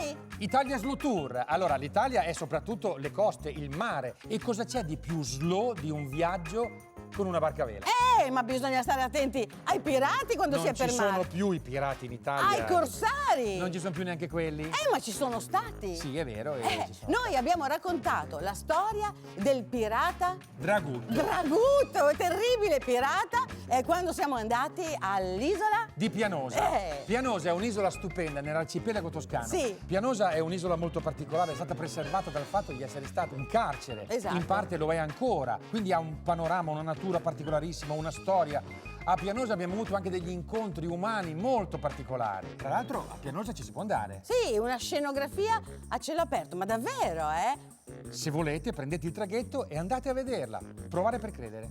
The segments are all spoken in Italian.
noi? Italia Slow Tour. Allora, l'Italia è soprattutto le coste, il mare. E cosa c'è di più slow di un viaggio con una barca a vela? Ma bisogna stare attenti ai pirati quando si è per Non ci mare. sono più i pirati in Italia. Ai corsari. Non ci sono più neanche quelli? Ma ci sono stati. Sì, è vero. Ci sono. Noi abbiamo raccontato la storia del pirata Dragut. Dragut, terribile pirata, quando siamo andati all'isola Di Pianosa. Pianosa è un'isola stupenda nell'arcipelago toscano. Sì. Pianosa è un'isola molto particolare, è stata preservata dal fatto di essere stato un carcere. Esatto. In parte lo è ancora, quindi ha un panorama, una natura particolarissima, una storia. A Pianosa abbiamo avuto anche degli incontri umani molto particolari. Tra l'altro a Pianosa ci si può andare. Sì, una scenografia a cielo aperto, ma davvero, Se volete prendete il traghetto e andate a vederla. Provare per credere.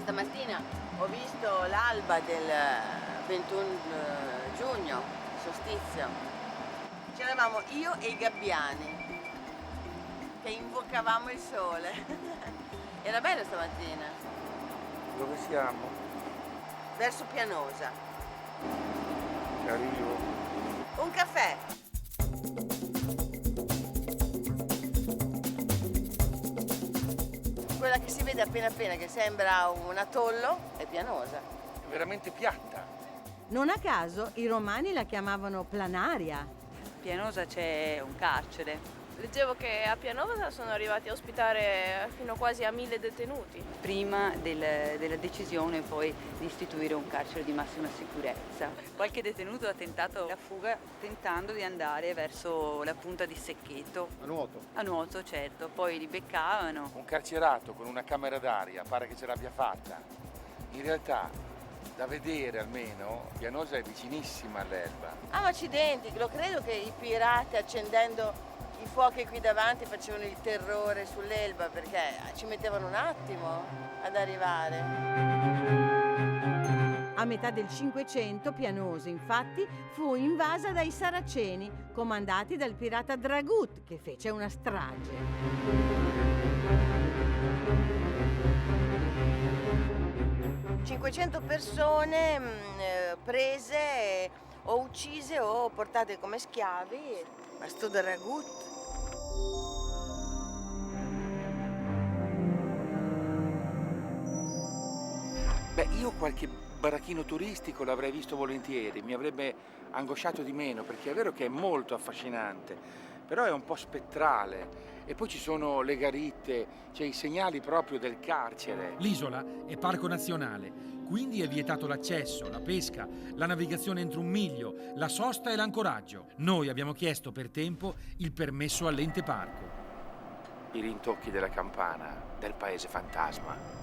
Stamattina ho visto l'alba del 21 giugno, solstizio. C'eravamo io e i gabbiani che invocavamo il sole. Era bello stamattina. Dove siamo? Verso Pianosa. Ci arrivo. Un caffè. Quella che si vede appena appena, che sembra un atollo, è Pianosa. È veramente piatta. Non a caso i romani la chiamavano Planaria. A Pianosa c'è un carcere. Leggevo che a Pianosa sono arrivati a ospitare fino quasi a 1000 detenuti. Prima della decisione poi di istituire un carcere di massima sicurezza. Qualche detenuto ha tentato la fuga tentando di andare verso la punta di Secchetto. A nuoto. A nuoto, certo, poi li beccavano. Un carcerato con una camera d'aria, pare che ce l'abbia fatta. In realtà, da vedere almeno, Pianosa è vicinissima all'Elba. Ah, ma accidenti, lo credo che i pirati accendendo i fuochi qui davanti facevano il terrore sull'Elba, perché ci mettevano un attimo ad arrivare. A metà del Cinquecento Pianosa, infatti, fu invasa dai Saraceni, comandati dal pirata Dragut, che fece una strage. 500 persone prese o uccise o portate come schiavi. Ma sto Dragut. Beh, io qualche baracchino turistico l'avrei visto volentieri, mi avrebbe angosciato di meno, perché è vero che è molto affascinante, però è un po' spettrale. E poi ci sono le garitte, cioè i segnali proprio del carcere. L'isola è parco nazionale, quindi è vietato l'accesso, la pesca, la navigazione entro un miglio, la sosta e l'ancoraggio. Noi abbiamo chiesto per tempo il permesso all'ente parco. I rintocchi della campana del paese fantasma.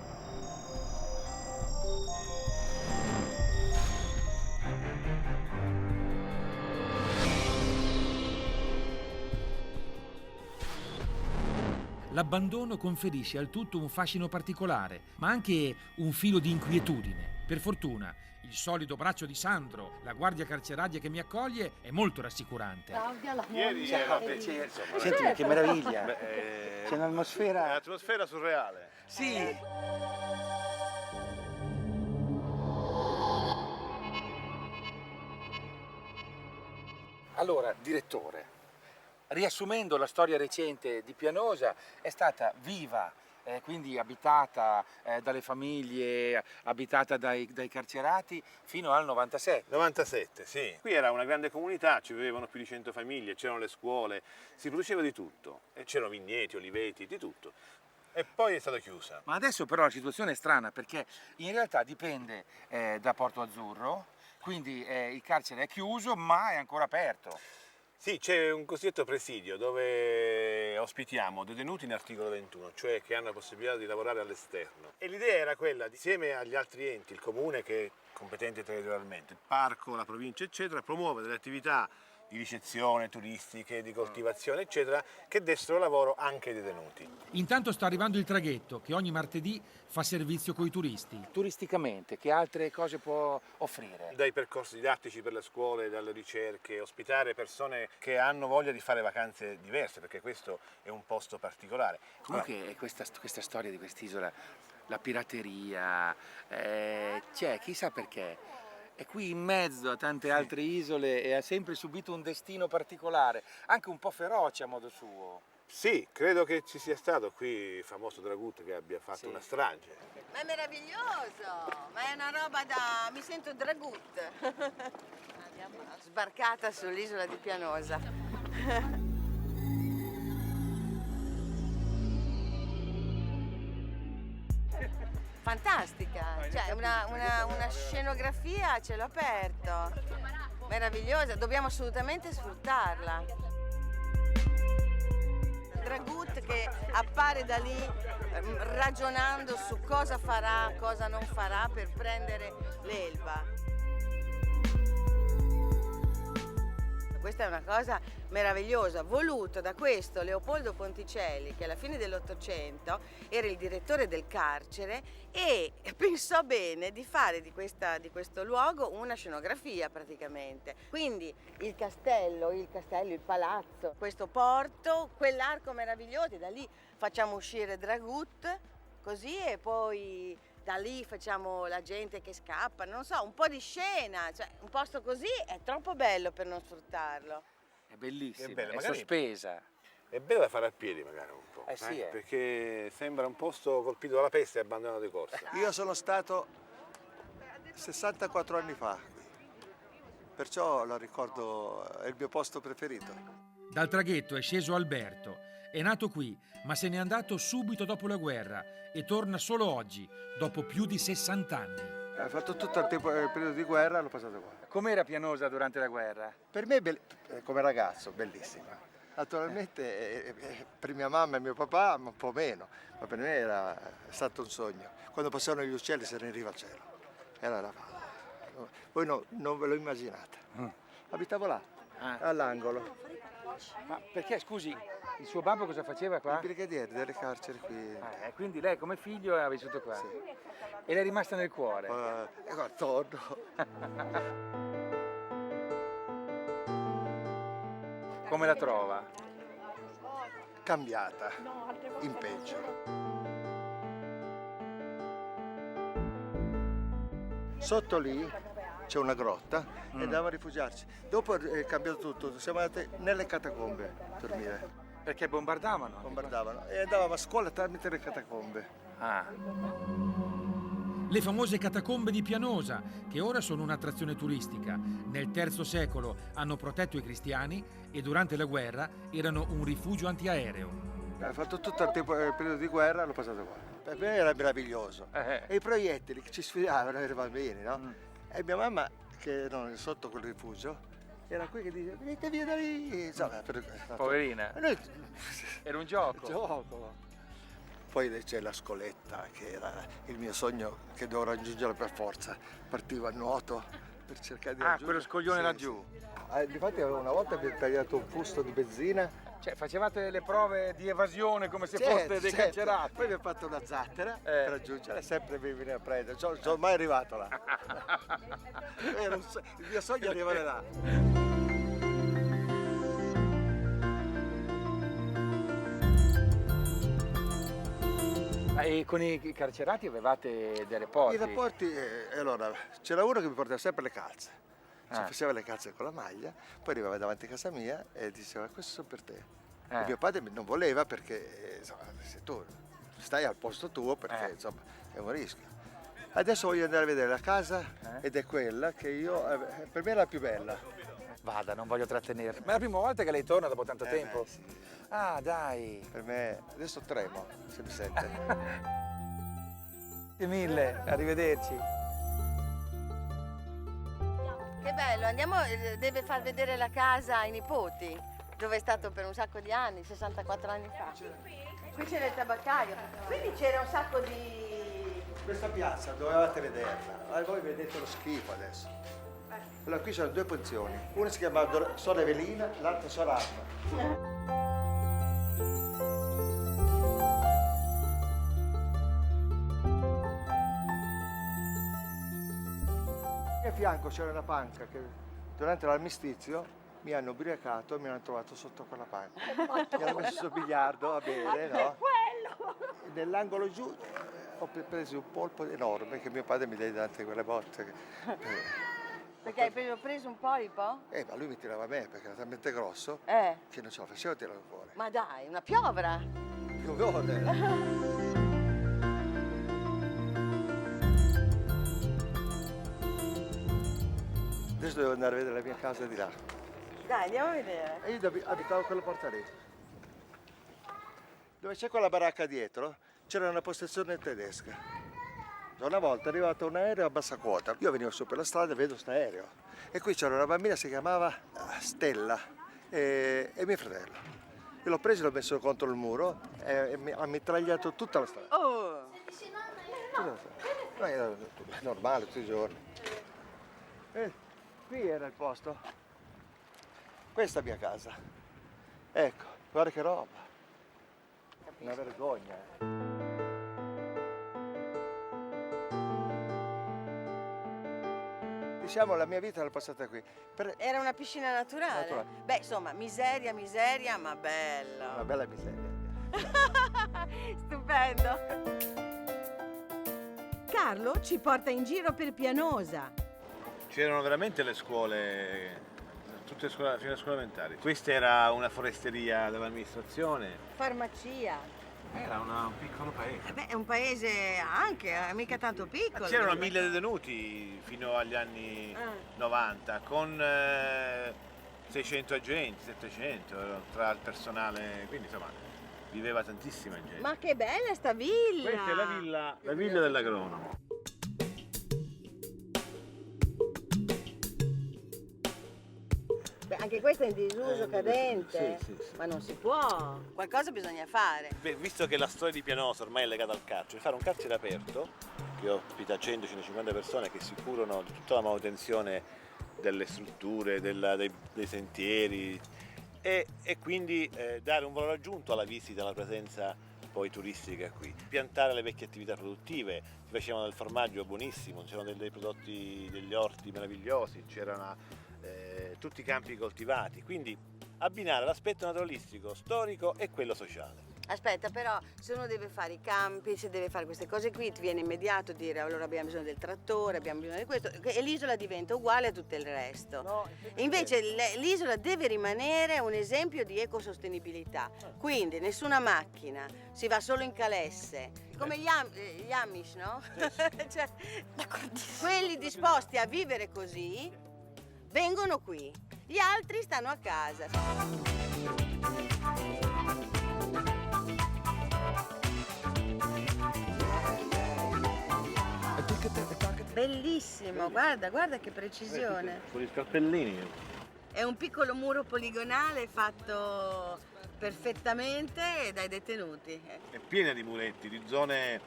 L'abbandono conferisce al tutto un fascino particolare, ma anche un filo di inquietudine. Per fortuna, il solido braccio di Sandro, la guardia carceraria che mi accoglie, è molto rassicurante. Ieri era piacere, insomma. Senti, ma che meraviglia! C'è È un'atmosfera... un'atmosfera surreale. Sì! Allora, direttore, riassumendo la storia recente di Pianosa, è stata viva, quindi abitata dalle famiglie, abitata dai carcerati fino al 97. 97, sì. Qui era una grande comunità, ci vivevano più di 100 famiglie, c'erano le scuole, si produceva di tutto. E c'erano vigneti, oliveti, di tutto. E poi è stata chiusa. Ma adesso però la situazione è strana, perché in realtà dipende da Porto Azzurro, quindi il carcere è chiuso ma è ancora aperto. Sì, c'è un cosiddetto presidio dove ospitiamo detenuti in articolo 21, cioè che hanno la possibilità di lavorare all'esterno. E l'idea era quella, insieme agli altri enti, il comune che è competente territorialmente, il parco, la provincia, eccetera, promuovere delle attività di ricezione, turistiche, di coltivazione, eccetera, che dessero lavoro anche ai detenuti. Intanto sta arrivando il traghetto, che ogni martedì fa servizio coi turisti. Turisticamente, che altre cose può offrire? Dai percorsi didattici per le scuole, dalle ricerche, ospitare persone che hanno voglia di fare vacanze diverse, perché questo è un posto particolare. Comunque questa storia di quest'isola, la pirateria, c'è, chissà perché. è qui in mezzo a tante altre isole e ha sempre subito un destino particolare, anche un po' feroce a modo suo. Sì, credo che ci sia stato qui il famoso Dragut che abbia fatto una strage. Ma è meraviglioso, ma è una roba da... mi sento Dragut. Sbarcata sull'isola di Pianosa. Fantastica, cioè una scenografia a cielo aperto, meravigliosa, dobbiamo assolutamente sfruttarla. Dragut che appare da lì ragionando su cosa farà, cosa non farà per prendere l'Elba. Questa è una cosa meravigliosa, voluto da questo Leopoldo Ponticelli, che alla fine dell'Ottocento era il direttore del carcere e pensò bene di fare di questo luogo una scenografia praticamente. Quindi il castello, il palazzo, questo porto, quell'arco meraviglioso, e da lì facciamo uscire Dragut, così, e poi da lì facciamo la gente che scappa, non so, un po' di scena, cioè un posto così è troppo bello per non sfruttarlo. È bellissima, È bella, è magari- sospesa. È bello da fare a piedi magari un po', Sì, perché sembra un posto colpito dalla peste e abbandonato di corsa. Io sono stato 64 anni fa, perciò la ricordo, è il mio posto preferito. Dal traghetto è sceso Alberto. È nato qui, ma se n'è andato subito dopo la guerra e torna solo oggi, dopo più di 60 anni. Ho fatto tutto il periodo di guerra, l'ho passato qua. Com'era Pianosa durante la guerra? Per me, come ragazzo, bellissima. Naturalmente per mia mamma e mio papà un po' meno, ma per me è stato un sogno. Quando passavano gli uccelli se ne arriva al cielo. Voi non ve lo immaginate. Abitavo là, all'angolo. Ma perché, scusi, il suo babbo cosa faceva qua? Il brigadiere delle carceri qui. Quindi lei come figlio ha vissuto qua? Sì. E le è rimasta nel cuore? E guarda, torno. Come la trova? Cambiata, in peggio. Sotto lì c'è una grotta e andavamo a rifugiarci. Dopo è cambiato tutto, siamo andati nelle catacombe a dormire. Perché bombardavano? Bombardavano e andavamo a scuola tramite le catacombe. Le famose catacombe di Pianosa, che ora sono un'attrazione turistica. Nel III secolo hanno protetto i cristiani e durante la guerra erano un rifugio antiaereo. Ho fatto tutto il periodo di guerra, l'ho passato qua. Per me era meraviglioso. E i proiettili che ci sfidavano, eravamo bambini, no? E mia mamma, che era sotto quel rifugio, era qui che diceva, venite via da lì. Insomma, Poverina. Noi... Era un gioco. Gioco. Poi c'è la scoletta, che era il mio sogno che dovevo raggiungere per forza. Partivo a nuoto per cercare di raggiungere. Quello scoglione laggiù. Difatti una volta abbiamo tagliato un fusto di benzina. Cioè, facevate le prove di evasione come se foste dei carcerati. Poi abbiamo fatto una zattera per raggiungere, sempre mi viene a prendere. Non sono mai arrivato là. Il mio sogno è arrivare là. E con i carcerati avevate dei rapporti? I rapporti, allora, c'era uno che mi portava sempre le calze. Si faceva le calze con la maglia, poi arrivava davanti a casa mia e diceva questo sono per te. E mio padre non voleva perché insomma, se tu stai al posto tuo perché insomma è un rischio. Adesso voglio andare a vedere la casa ed è quella che io, per me è la più bella. Vada, non voglio trattenerla. Ma è la prima volta che lei torna dopo tanto tempo? Sì. Ah, dai. Per me, adesso tremo, se mi sente. Grazie mille, arrivederci. Che bello, andiamo, deve far vedere la casa ai nipoti, dove è stato per un sacco di anni, 64 anni fa. Qui c'era il tabaccaio, quindi c'era un sacco di... Questa piazza dovevate vederla, voi vedete lo schifo adesso. Allora qui sono due posizioni, una si chiama Sor Evelina, l'altra Sor Anna. A fianco c'era una panca che durante l'armistizio mi hanno ubriacato e mi hanno trovato sotto quella panca. Mi hanno messo sul biliardo a bere, no? Nell'angolo giù ho preso un polpo enorme che mio padre mi diede davanti a quelle botte. Perché hai preso un polipo? Ma lui mi tirava a me perché era talmente grosso Eh. che non ce la facevo a tirarlo fuori. Ma dai, una piovra! Piovone! Adesso devo andare a vedere la mia casa di là. Dai, andiamo a vedere. E io abitavo quella porta lì. Dove c'è quella baracca dietro c'era una postazione tedesca. Una volta è arrivato un aereo a bassa quota. Io venivo su per la strada e vedo questo aereo. E qui c'era una bambina, si chiamava Stella, e mio fratello. Io l'ho preso e l'ho messo contro il muro e mi ha mitragliato tutta la strada. Oh! Tutta la strada. Ma era normale tutti i giorni. Qui era il posto. Questa è mia casa. Ecco, guarda che roba. Una vergogna. Diciamo la mia vita l'ho passata qui. Era una piscina naturale? Naturale. Beh, insomma, miseria, ma bella. Una bella miseria. Stupendo. Carlo ci porta in giro per Pianosa. C'erano veramente le scuole, tutte le scuole, fino alle scuole elementari. Questa era una foresteria dell'amministrazione. Farmacia. Era un piccolo paese. Beh, è un paese anche, mica tanto piccolo. C'erano 1000 detenuti fino agli anni 90, con 600 agenti, 700 tra il personale, quindi insomma viveva tantissima gente. Ma che bella sta villa! Questa è la villa dell'agronomo. Beh, anche questa è in disuso cadente. sì. Ma non si può. Qualcosa bisogna fare. Beh, visto che la storia di Pianosa ormai è legata al carcere, fare un carcere aperto che ospita 100-150 persone che si curano di tutta la manutenzione delle strutture, dei sentieri e quindi dare un valore aggiunto alla visita, alla presenza poi turistica qui. Piantare le vecchie attività produttive, si facevano del formaggio buonissimo, c'erano dei prodotti, degli orti meravigliosi, c'erano tutti i campi coltivati, quindi abbinare l'aspetto naturalistico, storico e quello sociale. Aspetta, però, se uno deve fare i campi, se deve fare queste cose qui, ti viene immediato dire allora abbiamo bisogno del trattore, abbiamo bisogno di questo, e l'isola diventa uguale a tutto il resto. No, Invece l'isola deve rimanere un esempio di ecosostenibilità, quindi nessuna macchina, si va solo in calesse, come gli Amish, no? Cioè, quelli disposti a vivere così vengono qui, gli altri stanno a casa. Bellissimo, guarda che precisione. Con gli scarpellini. È un piccolo muro poligonale fatto perfettamente dai detenuti. È piena di muretti, di zone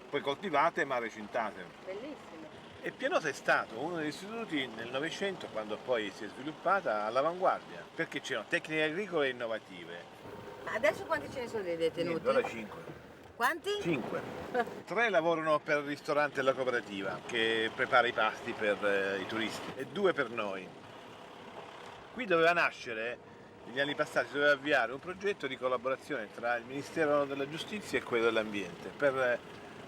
poi coltivate ma recintate. Bellissimo. E Pianosa è stato uno degli istituti nel Novecento, quando poi si è sviluppata, all'avanguardia, perché c'erano tecniche agricole innovative. Ma adesso quanti ce ne sono dei detenuti? Niente, ora 5. Quanti? 5. 3 lavorano per il ristorante della cooperativa che prepara i pasti per i turisti e 2 per noi. Qui doveva nascere, negli anni passati, doveva avviare un progetto di collaborazione tra il Ministero della Giustizia e quello dell'Ambiente per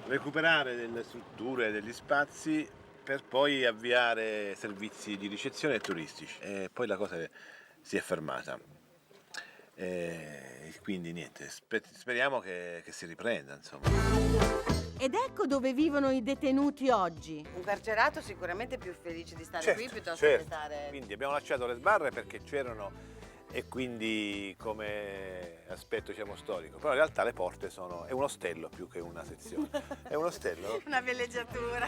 recuperare delle strutture, degli spazi per poi avviare servizi di ricezione e turistici. E poi la cosa si è fermata. E quindi niente, speriamo che si riprenda, insomma. Ed ecco dove vivono i detenuti oggi. Un carcerato sicuramente più felice di stare Certo, qui piuttosto certo. che stare... Quindi abbiamo lasciato le sbarre perché c'erano e quindi come aspetto diciamo storico, però in realtà le porte è un ostello più che una sezione. È un ostello? Una villeggiatura.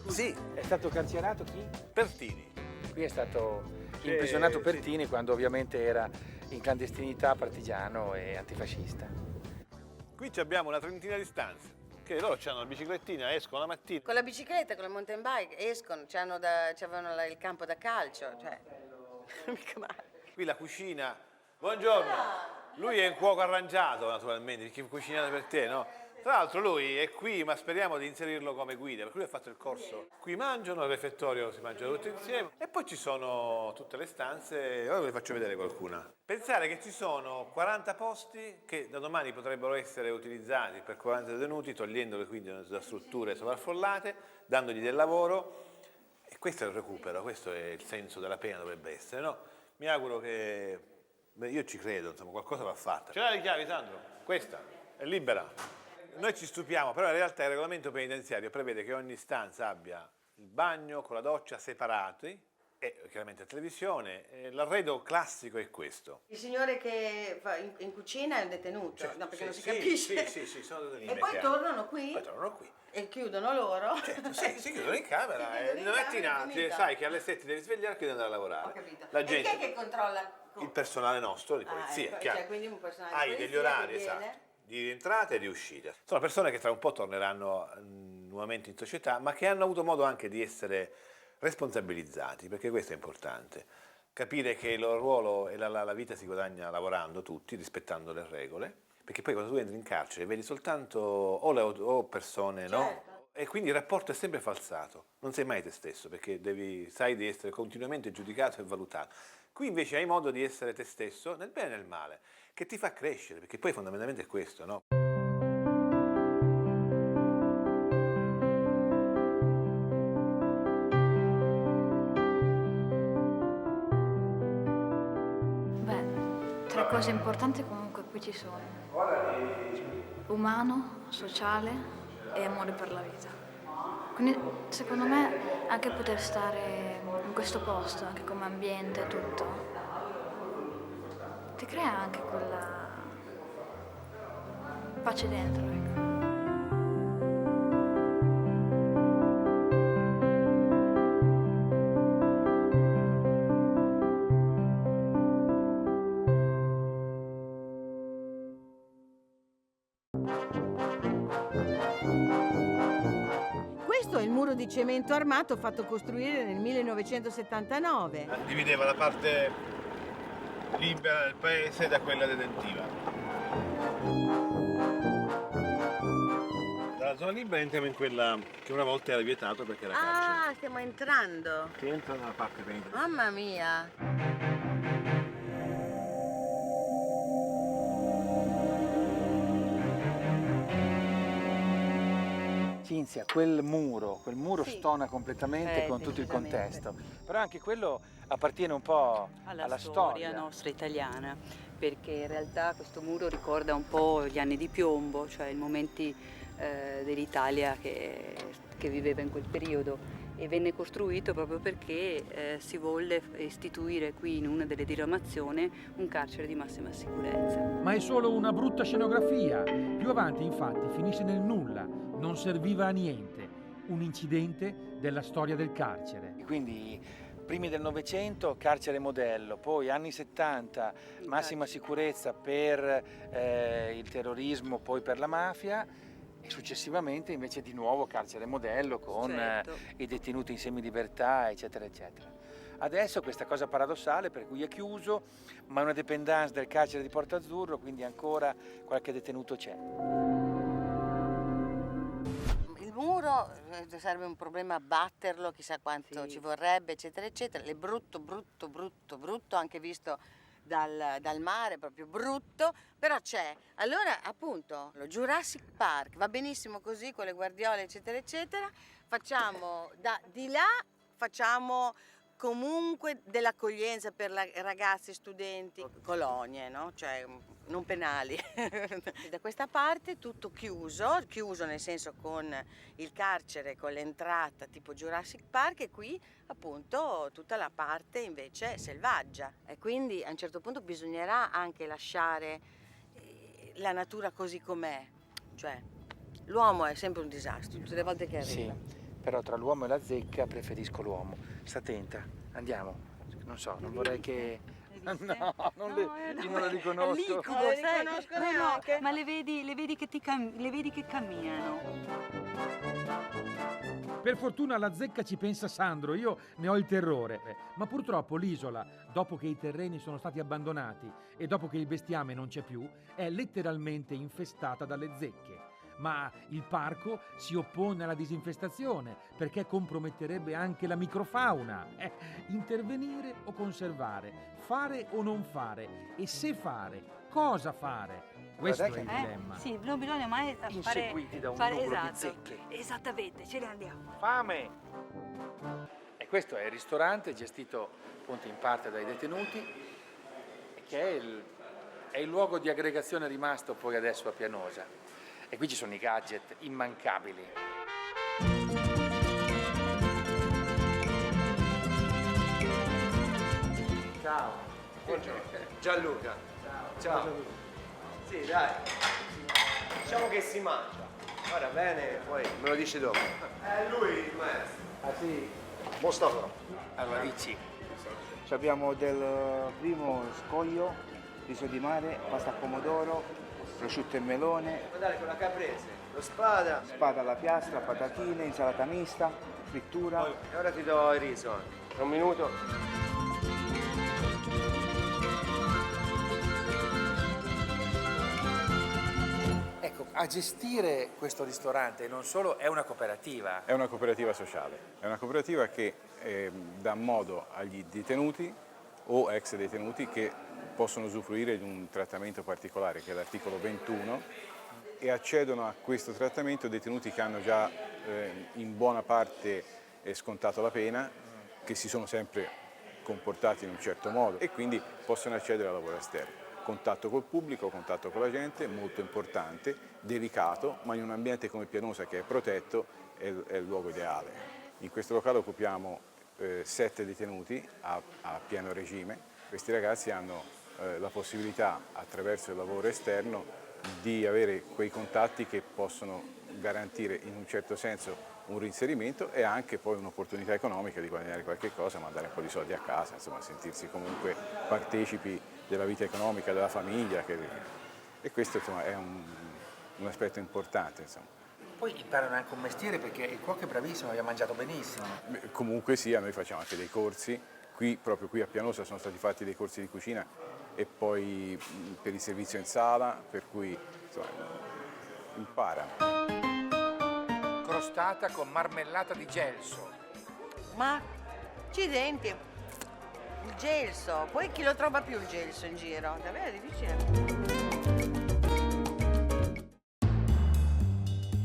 Sì, È stato carcerato chi? Pertini. Qui è stato imprigionato Pertini quando ovviamente era in clandestinità partigiano e antifascista. Qui abbiamo una trentina di stanze, che loro hanno la biciclettina, escono la mattina. Con la bicicletta, con la mountain bike, escono, c'avevano il campo da calcio, cioè... Mica male. Qui la cucina. Buongiorno. Lui è un cuoco arrangiato naturalmente, perché cucinate per te, no? Tra l'altro lui è qui, ma speriamo di inserirlo come guida, perché lui ha fatto il corso. Qui mangiano, al refettorio si mangia tutti insieme e poi ci sono tutte le stanze, ora ve le faccio vedere qualcuna. Pensare che ci sono 40 posti che da domani potrebbero essere utilizzati per 40 detenuti, togliendoli quindi da strutture sovraffollate, dandogli del lavoro. E E questo è il recupero, questo è il senso della pena, dovrebbe essere, no? Mi auguro che... Beh, io ci credo, insomma, qualcosa va fatta. Ce l'hai le chiavi, Sandro? Questa, è libera. Noi ci stupiamo, però in realtà il regolamento penitenziario prevede che ogni stanza abbia il bagno con la doccia separati, e chiaramente la televisione. L'arredo classico è questo. Il signore che fa in cucina è un detenuto, Cioè, no, perché non si sì, capisce. Sì, sono detenuti. E poi tornano qui Poi tornano qui. e chiudono loro. Certo, sì, si chiudono in camera Si e chiudono in la mattina camera, finita. sai che alle 7 devi svegliarti e andare a lavorare. Ho capito. La E chi gente, è che controlla? il personale nostro di polizia, ecco, chiaro. cioè, quindi un personale di Hai polizia degli orari, che viene? esatto, di entrata e di uscita. Sono persone che tra un po' torneranno nuovamente in società, ma che hanno avuto modo anche di essere responsabilizzati, perché questo è importante. Capire che il loro ruolo e la vita si guadagna lavorando tutti, rispettando le regole, perché poi quando tu entri in carcere vedi soltanto o persone, Certo. no? E quindi il rapporto è sempre falsato, non sei mai te stesso, perché sai di essere continuamente giudicato e valutato. Qui invece hai modo di essere te stesso, nel bene e nel male, che ti fa crescere, perché poi fondamentalmente è questo, no? Tre cose importanti comunque qui ci sono: umano, sociale e amore per la vita. Quindi secondo me anche poter stare in questo posto, anche come ambiente e tutto, ti crea anche quella pace dentro, ecco. Questo è il muro di cemento armato fatto costruire nel 1979. Divideva la parte libera del paese da quella detentiva. Dalla zona libera entriamo in quella che una volta era vietato perché era carcere. Ah, stiamo entrando. Si entra nella parte penitenziaria. Mamma mia. Cinzia, quel muro Sì. stona completamente con tutto il decisamente. contesto, però anche quello appartiene un po' alla storia nostra italiana, perché in realtà questo muro ricorda un po' gli anni di piombo, cioè i momenti dell'Italia che viveva in quel periodo, e venne costruito proprio perché si volle istituire qui in una delle diramazioni un carcere di massima sicurezza. Ma è solo una brutta scenografia. Più avanti, infatti, finisce nel nulla. Non serviva a niente. Un incidente della storia del carcere. Quindi primi del Novecento carcere modello, poi anni 70 massima sicurezza per il terrorismo, poi per la mafia, e successivamente invece di nuovo carcere modello con i detenuti in semilibertà, eccetera, eccetera. Adesso questa cosa paradossale per cui è chiuso, ma è una dépendance del carcere di Porto Azzurro, quindi ancora qualche detenuto c'è. Il muro sarebbe un problema abbatterlo, chissà quanto ci vorrebbe, eccetera, eccetera. È brutto, anche visto dal mare, proprio brutto, però c'è. Allora, appunto, lo Jurassic Park va benissimo così, con le guardiole, eccetera, eccetera. Facciamo di là, facciamo comunque dell'accoglienza per ragazzi, studenti, colonie, no? Cioè non penali. Da questa parte tutto chiuso nel senso con il carcere, con l'entrata tipo Jurassic Park, e qui appunto tutta la parte invece selvaggia. E quindi a un certo punto bisognerà anche lasciare la natura così com'è, cioè l'uomo è sempre un disastro tutte le volte che arriva. Sì, però tra l'uomo e la zecca preferisco l'uomo. Sta attenta, andiamo. Non so, non vorrei che... No, io non lo riconosco. È liquido, sai? No, ma le vedi che camminano. Per fortuna alla zecca ci pensa Sandro, io ne ho il terrore. Ma purtroppo l'isola, dopo che i terreni sono stati abbandonati e dopo che il bestiame non c'è più, è letteralmente infestata dalle zecche. Ma il parco si oppone alla disinfestazione perché comprometterebbe anche la microfauna. Intervenire o conservare? Fare o non fare? E se fare, cosa fare? Questo è il dilemma. Sì, non bisogna mai Inseguiti da un fare nuvolo di esatto. zecche. Esattamente, ce ne andiamo. Fame! E questo è il ristorante gestito appunto in parte dai detenuti, che è il luogo di aggregazione rimasto poi adesso a Pianosa. E qui ci sono i gadget immancabili. Ciao. Buongiorno. Gianluca. Ciao. Sì, dai. Diciamo che si mangia. Guarda bene, poi me lo dici dopo. È lui il maestro. Ah sì? Mustafa. Allora dici. Abbiamo del primo scoglio, riso di mare, pasta a pomodoro, prosciutto e melone. Guardate con la caprese, lo spada. Spada alla piastra, patatine, insalata mista, frittura. E ora ti do il riso anche. Un minuto. Ecco, a gestire questo ristorante non solo è una cooperativa. È una cooperativa sociale, è una cooperativa che dà modo agli detenuti o ex detenuti che possono usufruire di un trattamento particolare che è l'articolo 21 e accedono a questo trattamento detenuti che hanno già in buona parte scontato la pena, che si sono sempre comportati in un certo modo e quindi possono accedere al lavoro esterno. Contatto col pubblico, contatto con la gente, molto importante, delicato, ma in un ambiente come Pianosa che è protetto è il luogo ideale. In questo locale occupiamo 7 detenuti a pieno regime. Questi ragazzi hanno la possibilità, attraverso il lavoro esterno, di avere quei contatti che possono garantire in un certo senso un reinserimento e anche poi un'opportunità economica di guadagnare qualche cosa, mandare un po' di soldi a casa, insomma sentirsi comunque partecipi della vita economica della famiglia. E questo insomma, è un aspetto importante. Insomma. Poi imparano anche un mestiere perché il cuoco è bravissimo, abbiamo mangiato benissimo. Comunque sia, noi facciamo anche dei corsi, proprio qui a Pianosa sono stati fatti dei corsi di cucina e poi per il servizio in sala, per cui insomma, imparano. Crostata con marmellata di gelso. Ma accidenti, il gelso, poi chi lo trova più il gelso in giro? Davvero è difficile.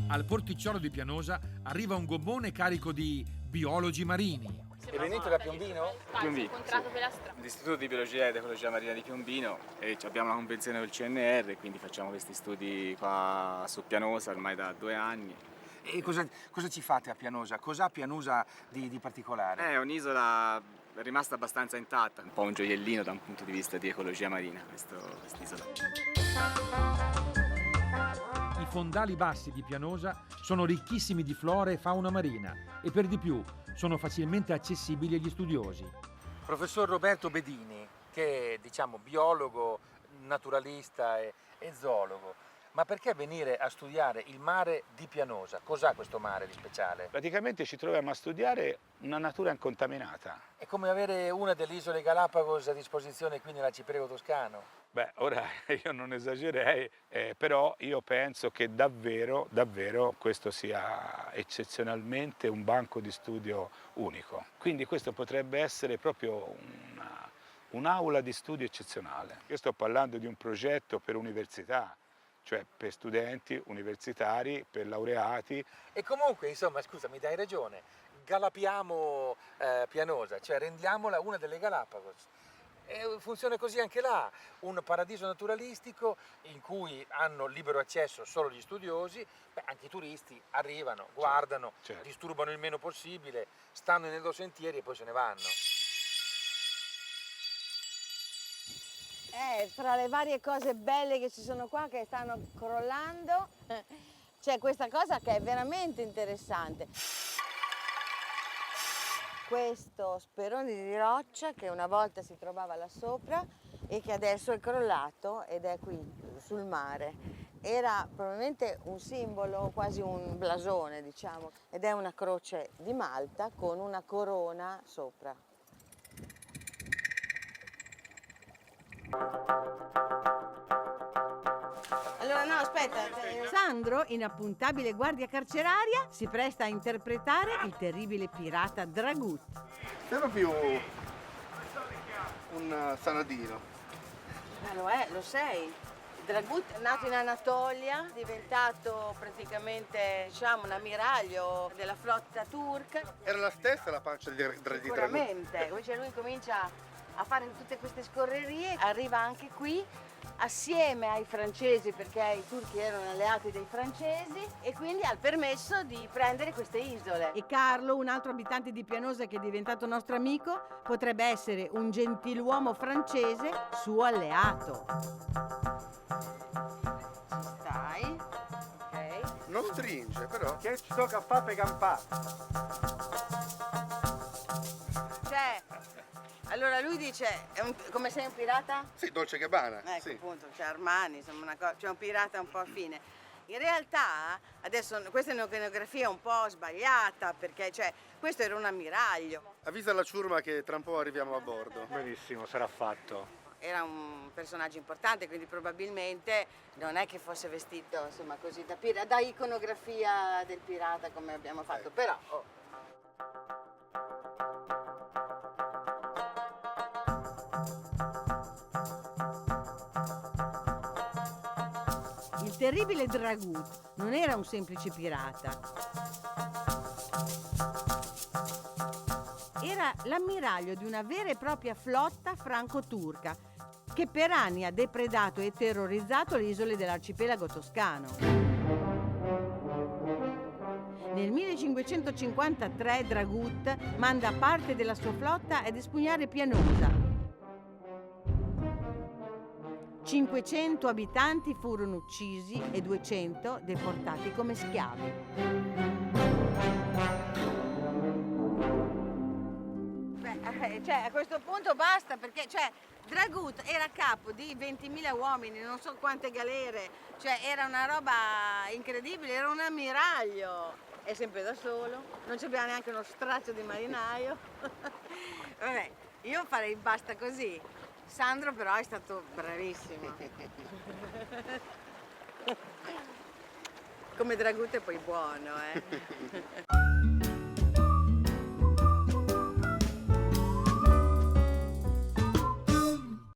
Al porticciolo di Pianosa arriva un gommone carico di biologi marini. E venite da Piombino? Piombino, incontrato per la strada. L'Istituto di Biologia ed Ecologia Marina di Piombino e abbiamo una convenzione col CNR, quindi facciamo questi studi qua su Pianosa ormai da 2 anni. E cosa ci fate a Pianosa? Cos'ha Pianosa di particolare? È un'isola rimasta abbastanza intatta, un po' un gioiellino da un punto di vista di ecologia marina, quest'isola. I fondali bassi di Pianosa sono ricchissimi di flora e fauna marina e per di più sono facilmente accessibili agli studiosi. Professor Roberto Bedini, che è biologo, naturalista e zoologo, ma perché venire a studiare il mare di Pianosa? Cos'ha questo mare di speciale? Praticamente ci troviamo a studiare una natura incontaminata. È come avere una delle isole Galapagos a disposizione qui nell'arcipelago toscano. Beh, ora io non esagererei, però io penso che davvero questo sia eccezionalmente un banco di studio unico. Quindi questo potrebbe essere proprio un'aula di studio eccezionale. Io sto parlando di un progetto per università, cioè per studenti universitari, per laureati. E comunque, insomma, scusa, mi dai ragione, galapiamo Pianosa, cioè rendiamola una delle Galapagos. E funziona così anche là, un paradiso naturalistico in cui hanno libero accesso solo gli studiosi, anche i turisti arrivano, guardano, certo. Disturbano il meno possibile, stanno nei loro sentieri e poi se ne vanno. Fra le varie cose belle che ci sono qua che stanno crollando, c'è questa cosa che è veramente interessante. Questo sperone di roccia che una volta si trovava là sopra e che adesso è crollato ed è qui sul mare. Era probabilmente un simbolo, quasi un blasone, diciamo, ed è una croce di Malta con una corona sopra. Allora no, aspetta. Sandro, inappuntabile guardia carceraria, si presta a interpretare il terribile pirata Dragut. Sembra più un sanadino. Lo è, lo sei. Dragut è nato in Anatolia, diventato praticamente diciamo un ammiraglio della flotta turca. Era la stessa la pancia di Dragut? Sicuramente, invece lui comincia a fare tutte queste scorrerie, arriva anche qui assieme ai francesi perché i turchi erano alleati dei francesi e quindi ha il permesso di prendere queste isole. E Carlo, un altro abitante di Pianosa che è diventato nostro amico, potrebbe essere un gentiluomo francese suo alleato. Ci stai? Ok. Non stringe però. Che ci tocca fare per campare? Cioè, allora lui dice, come sei un pirata? Sì, Dolce Gabbana. Ecco, sì. appunto, c'è Armani, insomma, c'è un pirata un po' fine. In realtà, adesso questa è un'iconografia un po' sbagliata, perché cioè, questo era un ammiraglio. Avvisa la ciurma che tra un po' arriviamo a bordo. Benissimo, sarà fatto. Era un personaggio importante, quindi probabilmente non è che fosse vestito, insomma, così da iconografia del pirata come abbiamo fatto, però... Oh. Il terribile Dragut non era un semplice pirata. Era l'ammiraglio di una vera e propria flotta franco-turca che per anni ha depredato e terrorizzato le isole dell'arcipelago toscano. Nel 1553 Dragut manda parte della sua flotta ad espugnare Pianosa. 500 abitanti furono uccisi e 200 deportati come schiavi. Cioè, a questo punto basta perché Dragut era capo di 20.000 uomini, non so quante galere, cioè era una roba incredibile, era un ammiraglio. È sempre da solo, non c'abbiamo neanche uno straccio di marinaio. Vabbè, io farei basta così. Sandro però è stato bravissimo. Come Dragut è poi buono, eh.